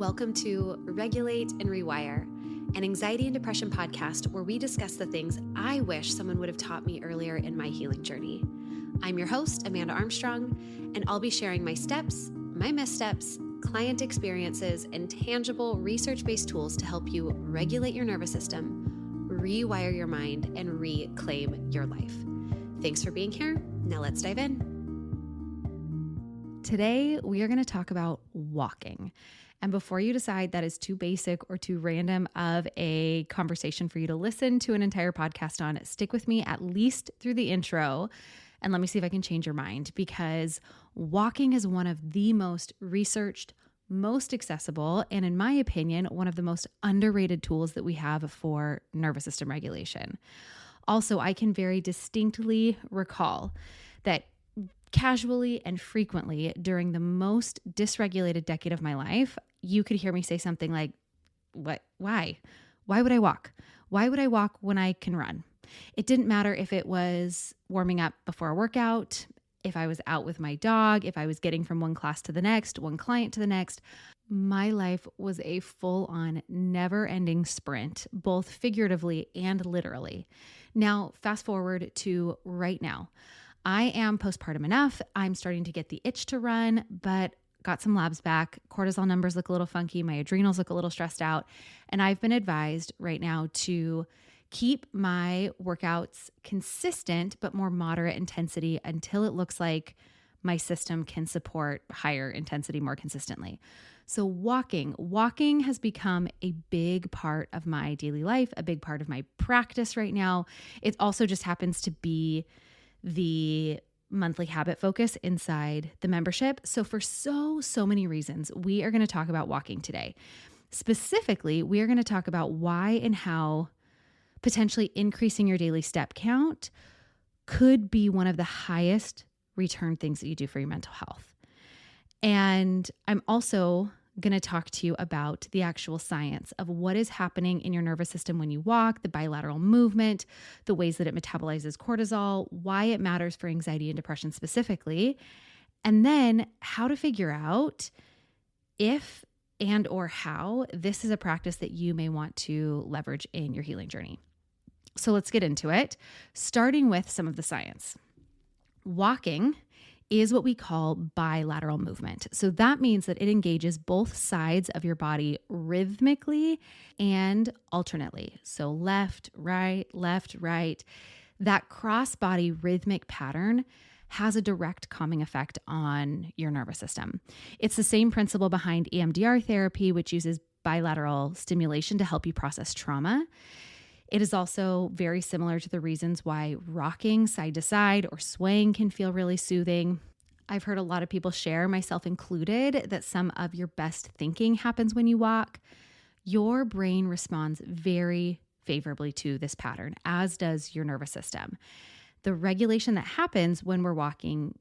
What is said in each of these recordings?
Welcome to Regulate and Rewire, an anxiety and depression podcast where we discuss the things I wish someone would have taught me earlier in my healing journey. I'm your host, Amanda Armstrong, and I'll be sharing my steps, my missteps, client experiences, and tangible research-based tools to help you regulate your nervous system, rewire your mind, and reclaim your life. Thanks for being here. Now let's dive in. Today, we are going to talk about walking. And before you decide that is too basic or too random of a conversation for you to listen to an entire podcast on, stick with me at least through the intro and let me see if I can change your mind, because walking is one of the most researched, most accessible, and in my opinion, one of the most underrated tools that we have for nervous system regulation. Also, I can very distinctly recall that casually and frequently during the most dysregulated decade of my life, you could hear me say something like, "What? Why? Why would I walk? Why would I walk when I can run?" It didn't matter if it was warming up before a workout, if I was out with my dog, if I was getting from one class to the next, one client to the next. My life was a full-on, never-ending sprint, both figuratively and literally. Now, fast forward to right now. I am postpartum enough. I'm starting to get the itch to run, but got some labs back. Cortisol numbers look a little funky. My adrenals look a little stressed out. And I've been advised right now to keep my workouts consistent, but more moderate intensity until it looks like my system can support higher intensity more consistently. So walking has become a big part of my daily life, a big part of my practice right now. It also just happens to be the monthly habit focus inside the membership. So for so many reasons, we are going to talk about walking today. Specifically, we are going to talk about why and how potentially increasing your daily step count could be one of the highest return things that you do for your mental health. And I'm also going to talk to you about the actual science of what is happening in your nervous system when you walk, the bilateral movement, the ways that it metabolizes cortisol, why it matters for anxiety and depression specifically, and then how to figure out if and or how this is a practice that you may want to leverage in your healing journey. So let's get into it, starting with some of the science. Walking is what we call bilateral movement. So that means that it engages both sides of your body rhythmically and alternately. So left, right. That cross-body rhythmic pattern has a direct calming effect on your nervous system. It's the same principle behind EMDR therapy, which uses bilateral stimulation to help you process trauma. It is also very similar to the reasons why rocking side to side or swaying can feel really soothing. I've heard a lot of people share, myself included, that some of your best thinking happens when you walk. Your brain responds very favorably to this pattern, as does your nervous system. The regulation that happens when we're walking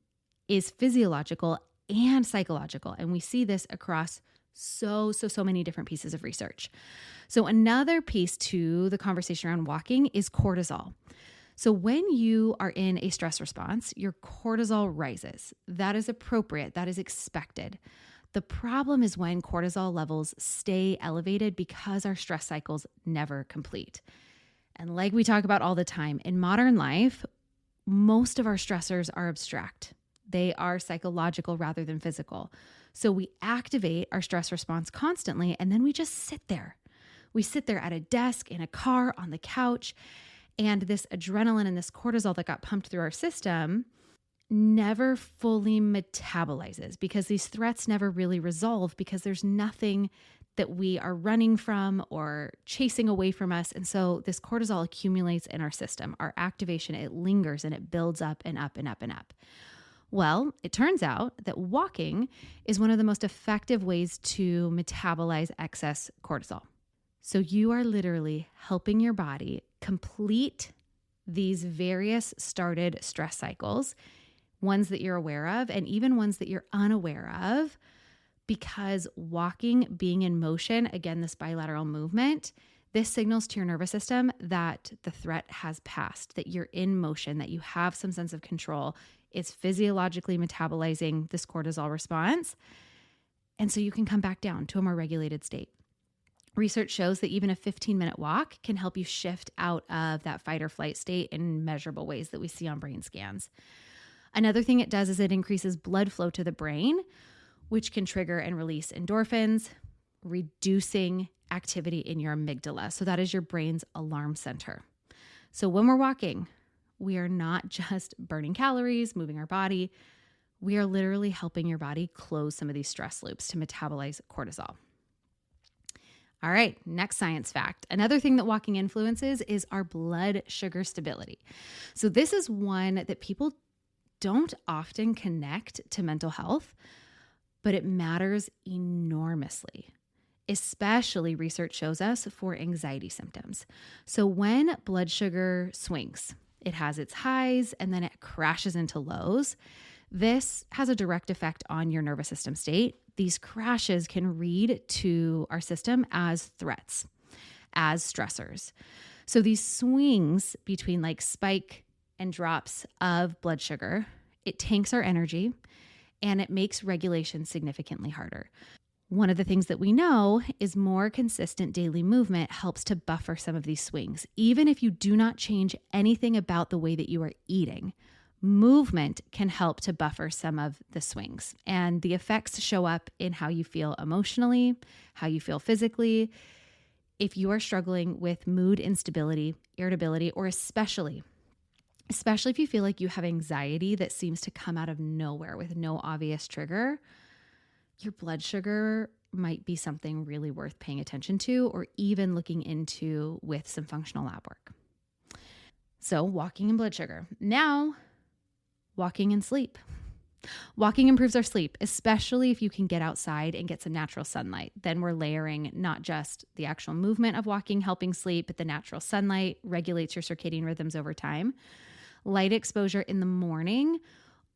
is physiological and psychological, and we see this across so many different pieces of research. So another piece to the conversation around walking is cortisol. So when you are in a stress response, your cortisol rises. That is appropriate. That is expected. The problem is when cortisol levels stay elevated because our stress cycles never complete. And like we talk about all the time, in modern life, most of our stressors are abstract. They are psychological rather than physical. So we activate our stress response constantly, and then we just sit there. We sit there at a desk, in a car, on the couch, and this adrenaline and this cortisol that got pumped through our system never fully metabolizes because these threats never really resolve because there's nothing that we are running from or chasing away from us. And so this cortisol accumulates in our system. Our activation, it lingers and it builds up and up and up and up. Well, it turns out that walking is one of the most effective ways to metabolize excess cortisol. So you are literally helping your body complete these various started stress cycles, ones that you're aware of and even ones that you're unaware of, because walking, being in motion, again, this bilateral movement, this signals to your nervous system that the threat has passed, that you're in motion, that you have some sense of control. It's physiologically metabolizing this cortisol response. And so you can come back down to a more regulated state. Research shows that even a 15-minute walk can help you shift out of that fight or flight state in measurable ways that we see on brain scans. Another thing it does is it increases blood flow to the brain, which can trigger and release endorphins, reducing activity in your amygdala. So that is your brain's alarm center. So when we're walking, we are not just burning calories, moving our body. We are literally helping your body close some of these stress loops to metabolize cortisol. All right, next science fact. Another thing that walking influences is our blood sugar stability. So this is one that people don't often connect to mental health, but it matters enormously. Especially research shows us for anxiety symptoms. So when blood sugar swings, it has its highs and then it crashes into lows. This has a direct effect on your nervous system state. These crashes can read to our system as threats, as stressors. So these swings between like spike and drops of blood sugar, it tanks our energy and it makes regulation significantly harder. One of the things that we know is more consistent daily movement helps to buffer some of these swings. Even if you do not change anything about the way that you are eating, movement can help to buffer some of the swings. And the effects show up in how you feel emotionally, how you feel physically. If you are struggling with mood instability, irritability, or especially if you feel like you have anxiety that seems to come out of nowhere with no obvious trigger, your blood sugar might be something really worth paying attention to or even looking into with some functional lab work. So walking and blood sugar. Now, walking and sleep. Walking improves our sleep, especially if you can get outside and get some natural sunlight. Then we're layering not just the actual movement of walking helping sleep, but the natural sunlight regulates your circadian rhythms over time. Light exposure in the morning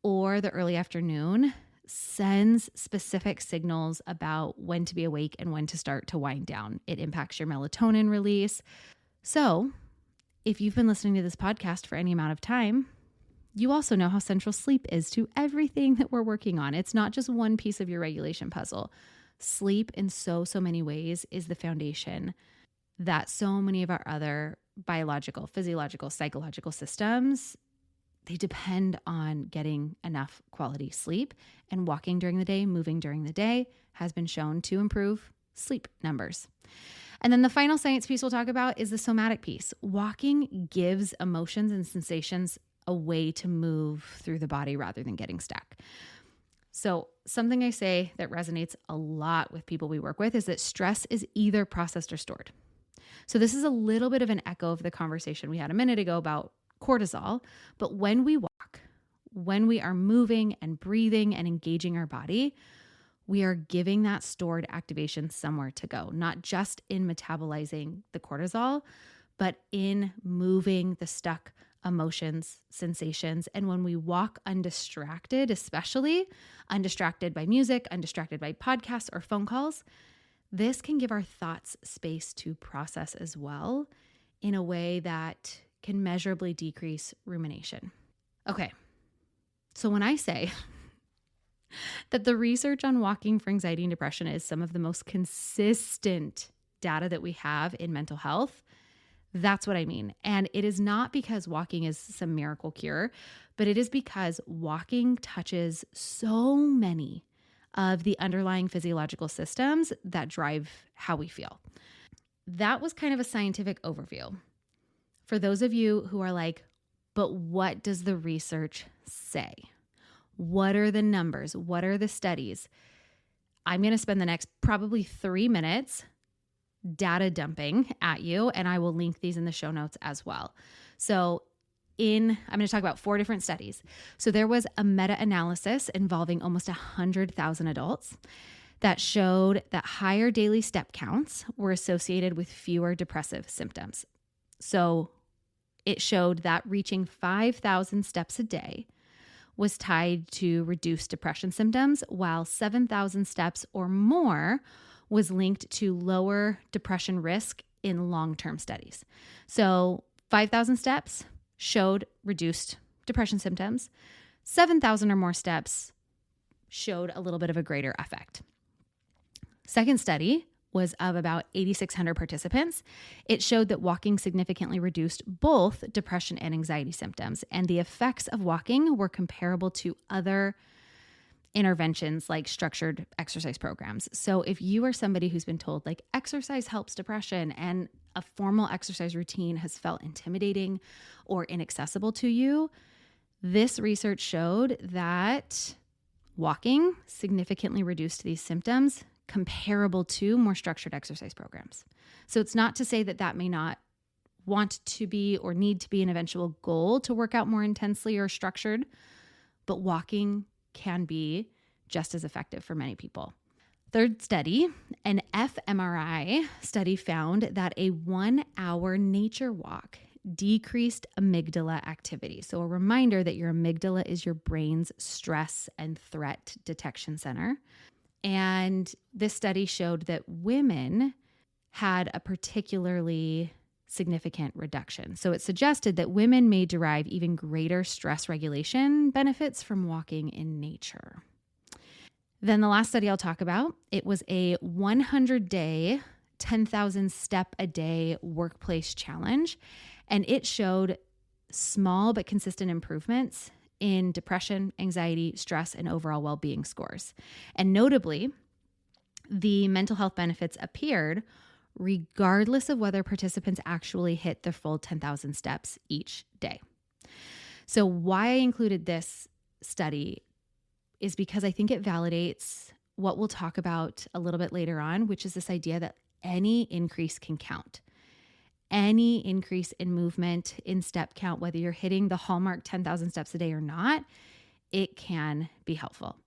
or the early afternoon sends specific signals about when to be awake and when to start to wind down. It impacts your melatonin release. So if you've been listening to this podcast for any amount of time, you also know how central sleep is to everything that we're working on. It's not just one piece of your regulation puzzle. Sleep in so many ways is the foundation that so many of our other biological, physiological, psychological systems, they depend on getting enough quality sleep, and walking during the day, moving during the day has been shown to improve sleep numbers. And then the final science piece we'll talk about is the somatic piece. Walking gives emotions and sensations a way to move through the body rather than getting stuck. So something I say that resonates a lot with people we work with is that stress is either processed or stored. So this is a little bit of an echo of the conversation we had a minute ago about cortisol, but when we walk, when we are moving and breathing and engaging our body, we are giving that stored activation somewhere to go, not just in metabolizing the cortisol, but in moving the stuck emotions, sensations. And when we walk undistracted, especially undistracted by music, undistracted by podcasts or phone calls, this can give our thoughts space to process as well in a way that can measurably decrease rumination. Okay, so when I say that the research on walking for anxiety and depression is some of the most consistent data that we have in mental health, that's what I mean. And it is not because walking is some miracle cure, but it is because walking touches so many of the underlying physiological systems that drive how we feel. That was kind of a scientific overview. For those of you who are like, but what does the research say? What are the numbers? What are the studies? I'm going to spend the next probably 3 minutes data dumping at you, and I will link these in the show notes as well. So I'm going to talk about 4 different studies. So there was a meta-analysis involving almost 100,000 adults that showed that higher daily step counts were associated with fewer depressive symptoms. So it showed that reaching 5,000 steps a day was tied to reduced depression symptoms, while 7,000 steps or more was linked to lower depression risk in long-term studies. So 5,000 steps showed reduced depression symptoms. 7,000 or more steps showed a little bit of a greater effect. Second study was of about 8,600 participants. It showed that walking significantly reduced both depression and anxiety symptoms, and the effects of walking were comparable to other interventions like structured exercise programs. So if you are somebody who's been told like exercise helps depression and a formal exercise routine has felt intimidating or inaccessible to you, this research showed that walking significantly reduced these symptoms comparable to more structured exercise programs. So it's not to say that that may not want to be or need to be an eventual goal to work out more intensely or structured, but walking can be just as effective for many people. Third study, an fMRI study found that a 1-hour nature walk decreased amygdala activity. So a reminder that your amygdala is your brain's stress and threat detection center. And this study showed that women had a particularly significant reduction. So it suggested that women may derive even greater stress regulation benefits from walking in nature. Then the last study I'll talk about, it was a 100-day, 10,000 step a day workplace challenge. And it showed small but consistent improvements in depression, anxiety, stress, and overall well-being scores. And notably, the mental health benefits appeared regardless of whether participants actually hit the full 10,000 steps each day. So why I included this study is because I think it validates what we'll talk about a little bit later on, which is this idea that any increase can count. Any increase in movement, in step count, whether you're hitting the hallmark 10,000 steps a day or not, it can be helpful.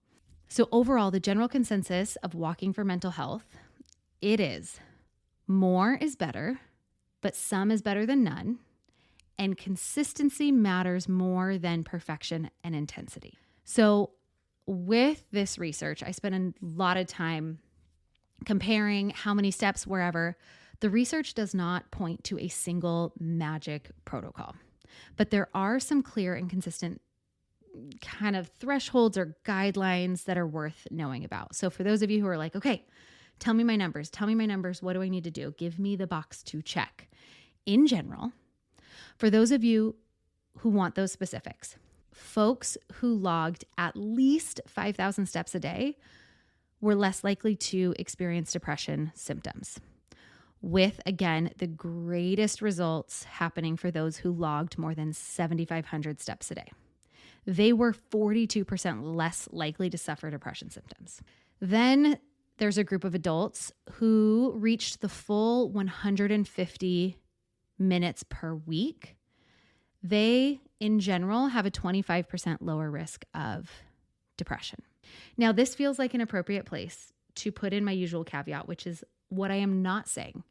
So overall, the general consensus of walking for mental health, it is more is better, but some is better than none, and consistency matters more than perfection and intensity. So with this research, I spent a lot of time comparing how many steps wherever. The research does not point to a single magic protocol, but there are some clear and consistent kind of thresholds or guidelines that are worth knowing about. So for those of you who are like, okay, tell me my numbers, what do I need to do? Give me the box to check. In general, for those of you who want those specifics, folks who logged at least 5,000 steps a day were less likely to experience depression symptoms, with, again, the greatest results happening for those who logged more than 7,500 steps a day. They were 42% less likely to suffer depression symptoms. Then there's a group of adults who reached the full 150 minutes per week. They, in general, have a 25% lower risk of depression. Now, this feels like an appropriate place to put in my usual caveat, which is what I am not saying.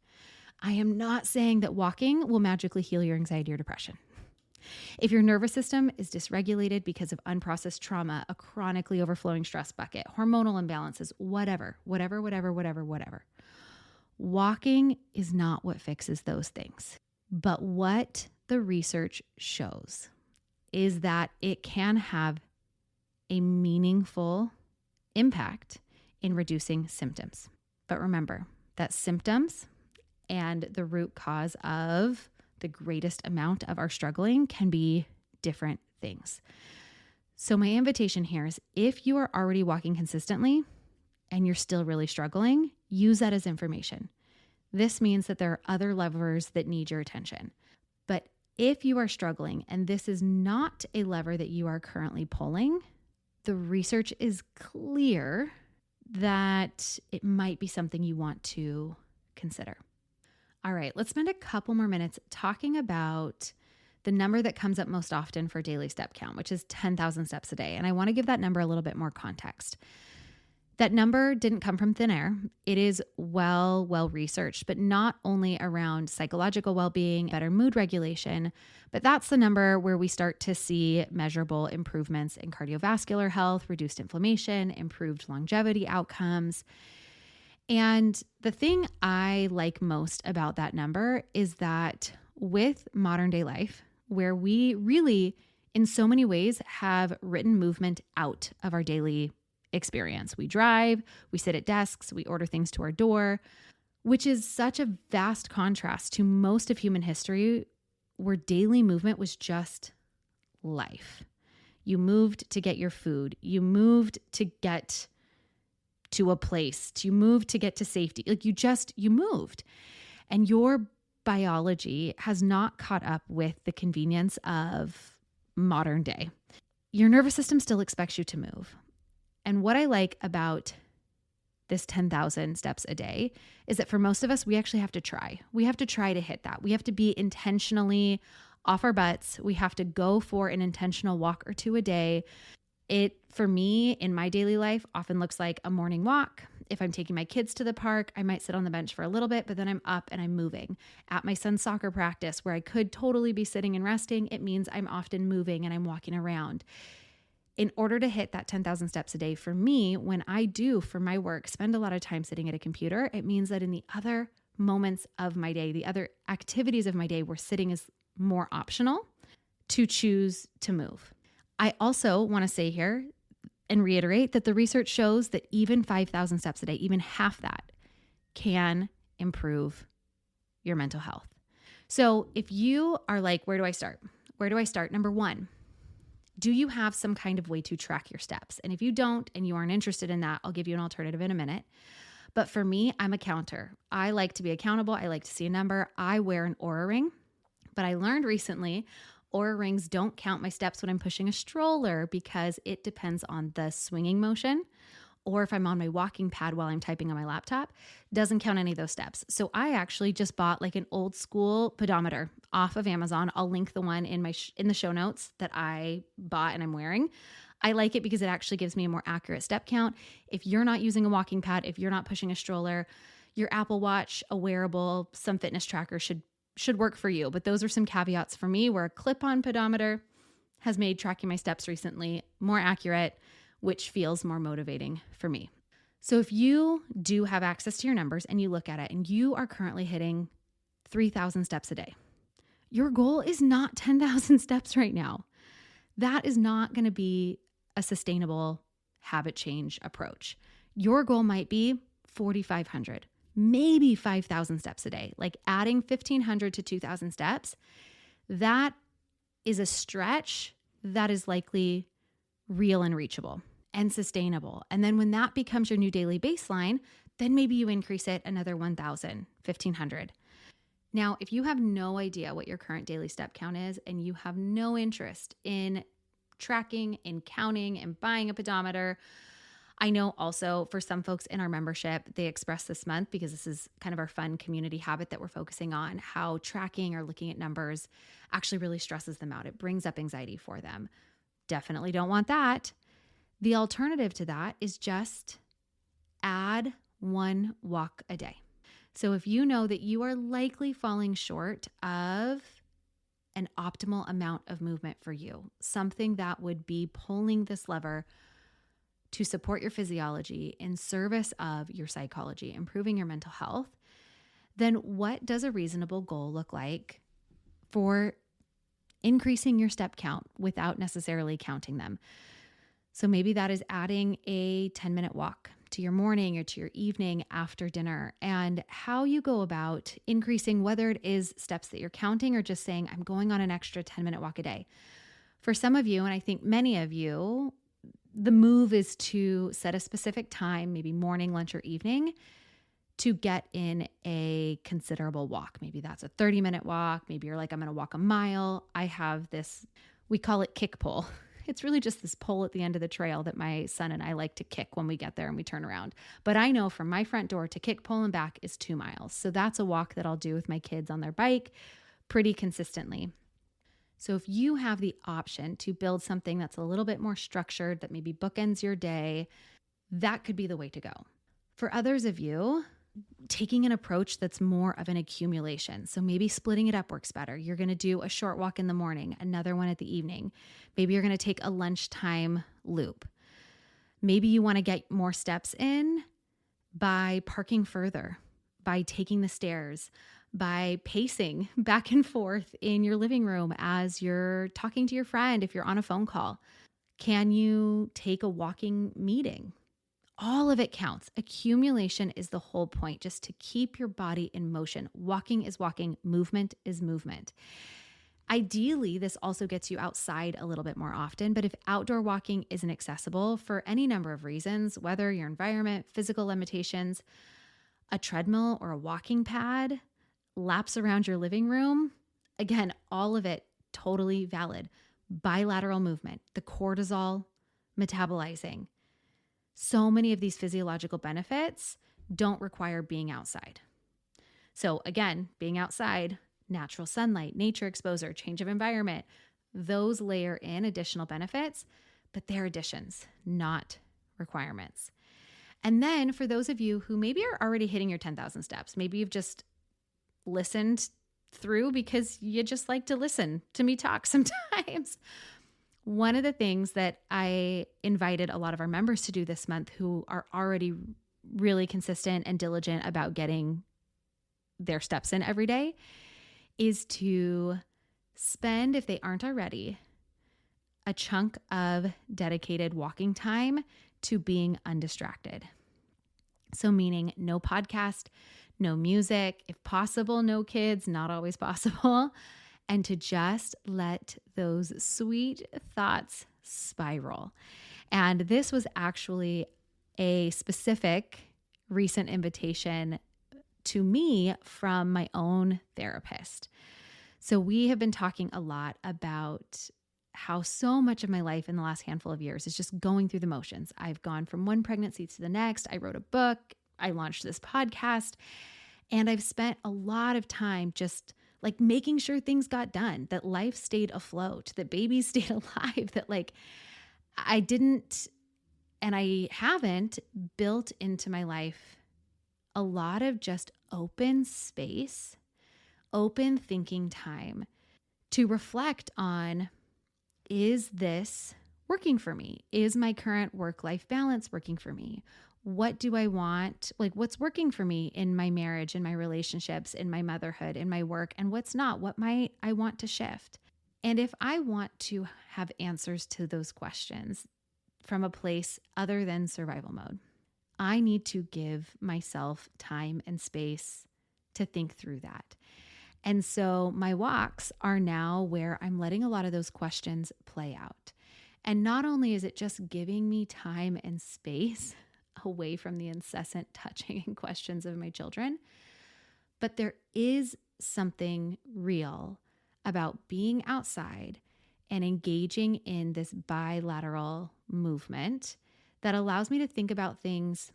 I am not saying that walking will magically heal your anxiety or depression. If your nervous system is dysregulated because of unprocessed trauma, a chronically overflowing stress bucket, hormonal imbalances, whatever, walking is not what fixes those things. But what the research shows is that it can have a meaningful impact in reducing symptoms. But remember that symptoms and the root cause of the greatest amount of our struggling can be different things. So my invitation here is if you are already walking consistently and you're still really struggling, use that as information. This means that there are other levers that need your attention. But if you are struggling and this is not a lever that you are currently pulling, the research is clear that it might be something you want to consider. All right, let's spend a couple more minutes talking about the number that comes up most often for daily step count, which is 10,000 steps a day. And I want to give that number a little bit more context. That number didn't come from thin air. It is well researched, but not only around psychological well-being, better mood regulation, but that's the number where we start to see measurable improvements in cardiovascular health, reduced inflammation, improved longevity outcomes. And the thing I like most about that number is that with modern day life, where we really, in so many ways, have written movement out of our daily experience. We drive, we sit at desks, we order things to our door, which is such a vast contrast to most of human history where daily movement was just life. You moved to get your food. You moved to get to a place. You moved to get to safety. Like you moved. And your biology has not caught up with the convenience of modern day. Your nervous system still expects you to move. And what I like about this 10,000 steps a day is that for most of us, we actually have to try. We have to try to hit that. We have to be intentionally off our butts. We have to go for an intentional walk or two a day. It, for me, in my daily life, often looks like a morning walk. If I'm taking my kids to the park, I might sit on the bench for a little bit, but then I'm up and I'm moving. At my son's soccer practice, where I could totally be sitting and resting, it means I'm often moving and I'm walking around. In order to hit that 10,000 steps a day for me, when I do for my work, spend a lot of time sitting at a computer, it means that in the other moments of my day, the other activities of my day where sitting is more optional, to choose to move. I also want to say here and reiterate that the research shows that even 5,000 steps a day, even half that, can improve your mental health. So if you are like, where do I start? Where do I start? Number one, do you have some kind of way to track your steps? And if you don't, and you aren't interested in that, I'll give you an alternative in a minute. But for me, I'm a counter. I like to be accountable. I like to see a number. I wear an Oura ring. But I learned recently, Oura rings don't count my steps when I'm pushing a stroller because it depends on the swinging motion. Or if I'm on my walking pad while I'm typing on my laptop, doesn't count any of those steps. So I actually just bought like an old school pedometer off of Amazon. I'll link the one in the show notes that I bought and I'm wearing. I like it because it actually gives me a more accurate step count. If you're not using a walking pad, if you're not pushing a stroller, your Apple Watch, a wearable, some fitness tracker should work for you. But those are some caveats for me where a clip-on pedometer has made tracking my steps recently more accurate, which feels more motivating for me. So if you do have access to your numbers and you look at it and you are currently hitting 3,000 steps a day, your goal is not 10,000 steps right now. That is not going to be a sustainable habit change approach. Your goal might be 4,500, maybe 5,000 steps a day, like adding 1,500 to 2,000 steps. That is a stretch that is likely real and reachable and sustainable. And then when that becomes your new daily baseline, then maybe you increase it another 1,000, 1,500. Now, if you have no idea what your current daily step count is and you have no interest in tracking, in counting, and buying a pedometer, I know also for some folks in our membership, they expressed this month, because this is kind of our fun community habit that we're focusing on, how tracking or looking at numbers actually really stresses them out. It brings up anxiety for them. Definitely don't want that. The alternative to that is just add one walk a day. So if you know that you are likely falling short of an optimal amount of movement for you, something that would be pulling this lever to support your physiology in service of your psychology, improving your mental health, then what does a reasonable goal look like for increasing your step count without necessarily counting them? So maybe that is adding a 10-minute walk to your morning or to your evening after dinner, and how you go about increasing, whether it is steps that you're counting or just saying, I'm going on an extra 10-minute walk a day. For some of you, and I think many of you, the move is to set a specific time, maybe morning, lunch, or evening, to get in a considerable walk. Maybe that's a 30-minute walk. Maybe you're like, I'm going to walk a mile. I have this, we call it kick pole. It's really just this pole at the end of the trail that my son and I like to kick when we get there and we turn around. But I know from my front door to kick pole and back is 2 miles. So that's a walk that I'll do with my kids on their bike pretty consistently. So if you have the option to build something that's a little bit more structured, that maybe bookends your day, that could be the way to go. For others of you, taking an approach that's more of an accumulation. So maybe splitting it up works better. You're going to do a short walk in the morning, another one at the evening. Maybe you're going to take a lunchtime loop. Maybe you want to get more steps in by parking further, by taking the stairs, by pacing back and forth in your living room as you're talking to your friend if you're on a phone call. Can you take a walking meeting? All of it counts. Accumulation is the whole point, just to keep your body in motion. Walking is walking, movement is movement. Ideally, this also gets you outside a little bit more often, but if outdoor walking isn't accessible for any number of reasons, whether your environment, physical limitations, a treadmill or a walking pad, laps around your living room, again, all of it totally valid. Bilateral movement, the cortisol metabolizing. So many of these physiological benefits don't require being outside. So again, being outside, natural sunlight, nature exposure, change of environment, those layer in additional benefits, but they're additions, not requirements. And then for those of you who maybe are already hitting your 10,000 steps, maybe you've just listened through because you just like to listen to me talk sometimes. One of the things that I invited a lot of our members to do this month who are already really consistent and diligent about getting their steps in every day is to spend, if they aren't already, a chunk of dedicated walking time to being undistracted. So meaning no podcast, no music, if possible, no kids, not always possible, and to just let those sweet thoughts spiral. And this was actually a specific recent invitation to me from my own therapist. So we have been talking a lot about how so much of my life in the last handful of years is just going through the motions. I've gone from one pregnancy to the next. I wrote a book. I launched this podcast. And I've spent a lot of time just like making sure things got done, that life stayed afloat, that babies stayed alive, that like I didn't and I haven't built into my life a lot of just open space, open thinking time to reflect on, is this working for me? Is my current work-life balance working for me? What do I want? Like, what's working for me in my marriage, in my relationships, in my motherhood, in my work, and what's not? What might I want to shift? And if I want to have answers to those questions from a place other than survival mode, I need to give myself time and space to think through that. And so my walks are now where I'm letting a lot of those questions play out. And not only is it just giving me time and space away from the incessant touching and questions of my children, but there is something real about being outside and engaging in this bilateral movement that allows me to think about things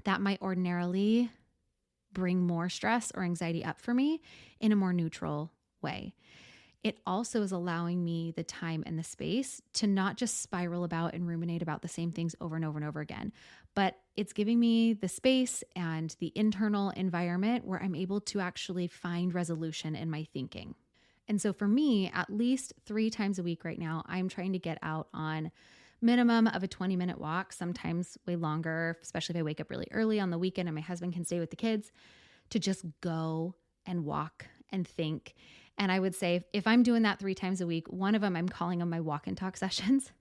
that might ordinarily bring more stress or anxiety up for me in a more neutral way. It also is allowing me the time and the space to not just spiral about and ruminate about the same things over and over and over again, but it's giving me the space and the internal environment where I'm able to actually find resolution in my thinking. And so for me, at least 3 times a week right now, I'm trying to get out on minimum of a 20-minute walk, sometimes way longer, especially if I wake up really early on the weekend and my husband can stay with the kids, to just go and walk and think. And I would say if I'm doing that 3 times a week, one of them, I'm calling them my walk and talk sessions.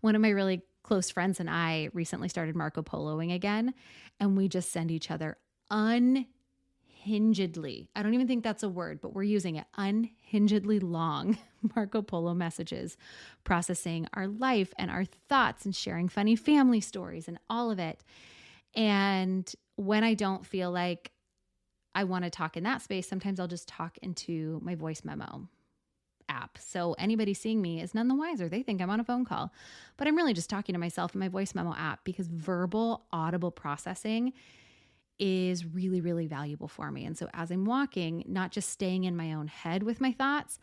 One of my really close friends and I recently started Marco Poloing again, and we just send each other unhingedly, I don't even think that's a word, but we're using it, unhingedly long Marco Polo messages, processing our life and our thoughts and sharing funny family stories and all of it. And when I don't feel like I want to talk in that space, sometimes I'll just talk into my voice memo app. So anybody seeing me is none the wiser. They think I'm on a phone call, but I'm really just talking to myself in my voice memo app, because verbal, audible processing is really, really valuable for me. And so as I'm walking, not just staying in my own head with my thoughts,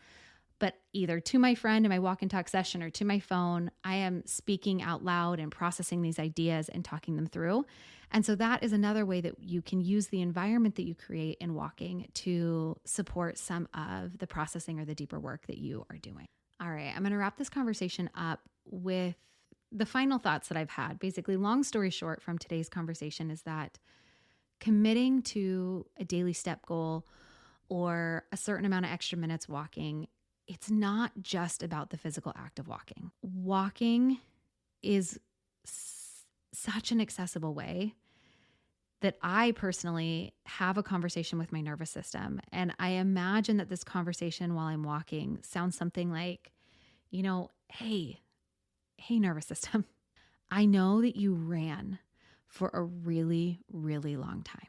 but either to my friend in my walk and talk session or to my phone, I am speaking out loud and processing these ideas and talking them through. And so that is another way that you can use the environment that you create in walking to support some of the processing or the deeper work that you are doing. All right, I'm going to wrap this conversation up with the final thoughts that I've had. Basically, long story short from today's conversation is that committing to a daily step goal or a certain amount of extra minutes walking, it's not just about the physical act of walking. Walking is such an accessible way that I personally have a conversation with my nervous system. And I imagine that this conversation while I'm walking sounds something like, hey, nervous system, I know that you ran for a really, really long time.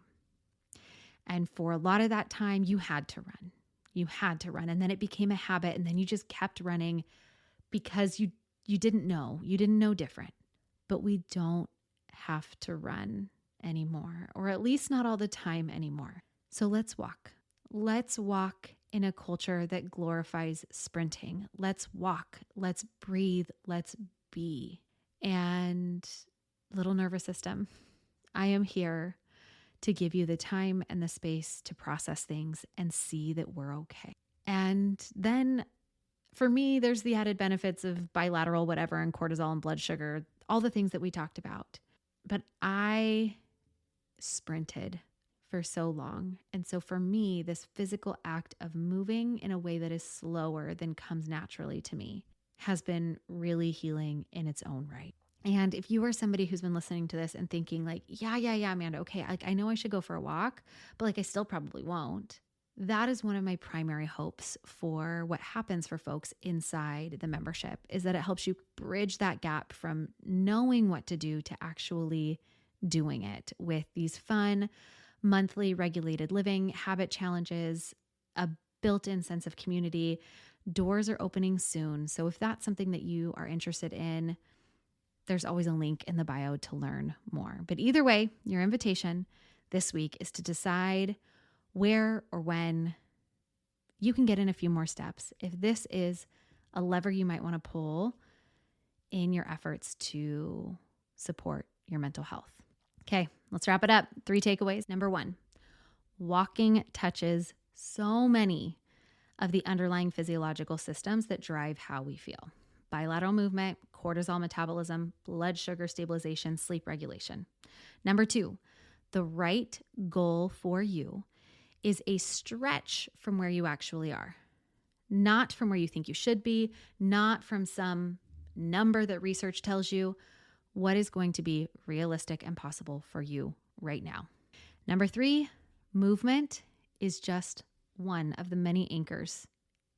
And for a lot of that time, you had to run. You had to run. And then it became a habit. And then you just kept running because you didn't know. You didn't know different. But we don't have to run anymore, or at least not all the time anymore. So let's walk. Let's walk in a culture that glorifies sprinting. Let's walk. Let's breathe. Let's be. And little nervous system, I am here to give you the time and the space to process things and see that we're okay. And then for me, there's the added benefits of bilateral, whatever, and cortisol and blood sugar, all the things that we talked about. But I sprinted for so long. And so for me, this physical act of moving in a way that is slower than comes naturally to me has been really healing in its own right. And if you are somebody who's been listening to this and thinking like, yeah, Amanda, okay, I know I should go for a walk, but I still probably won't. That is one of my primary hopes for what happens for folks inside the membership, is that it helps you bridge that gap from knowing what to do to actually doing it with these fun, monthly regulated living habit challenges, a built-in sense of community. Doors are opening soon. So if that's something that you are interested in, there's always a link in the bio to learn more. But either way, your invitation this week is to decide where or when you can get in a few more steps. If this is a lever you might want to pull in your efforts to support your mental health. Okay, let's wrap it up. 3 takeaways. Number 1, walking touches so many of the underlying physiological systems that drive how we feel. Bilateral movement, cortisol metabolism, blood sugar stabilization, sleep regulation. Number 2, the right goal for you is a stretch from where you actually are, not from where you think you should be, not from some number that research tells you. What is going to be realistic and possible for you right now? Number 3, movement is just one of the many anchors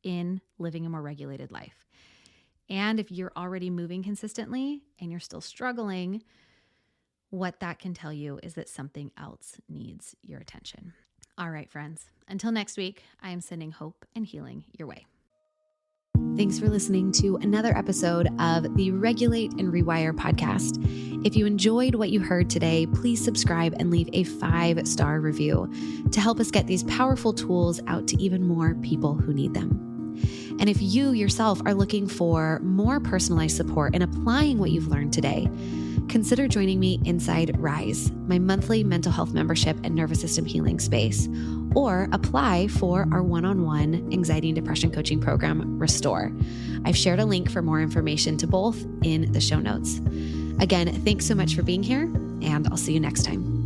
in living a more regulated life. And if you're already moving consistently and you're still struggling, what that can tell you is that something else needs your attention. All right, friends, until next week, I am sending hope and healing your way. Thanks for listening to another episode of the Regulate and Rewire podcast. If you enjoyed what you heard today, please subscribe and leave a 5-star review to help us get these powerful tools out to even more people who need them. And if you yourself are looking for more personalized support in applying what you've learned today, consider joining me inside Rise, my monthly mental health membership and nervous system healing space, or apply for our one-on-one anxiety and depression coaching program, Restore. I've shared a link for more information to both in the show notes. Again, thanks so much for being here, and I'll see you next time.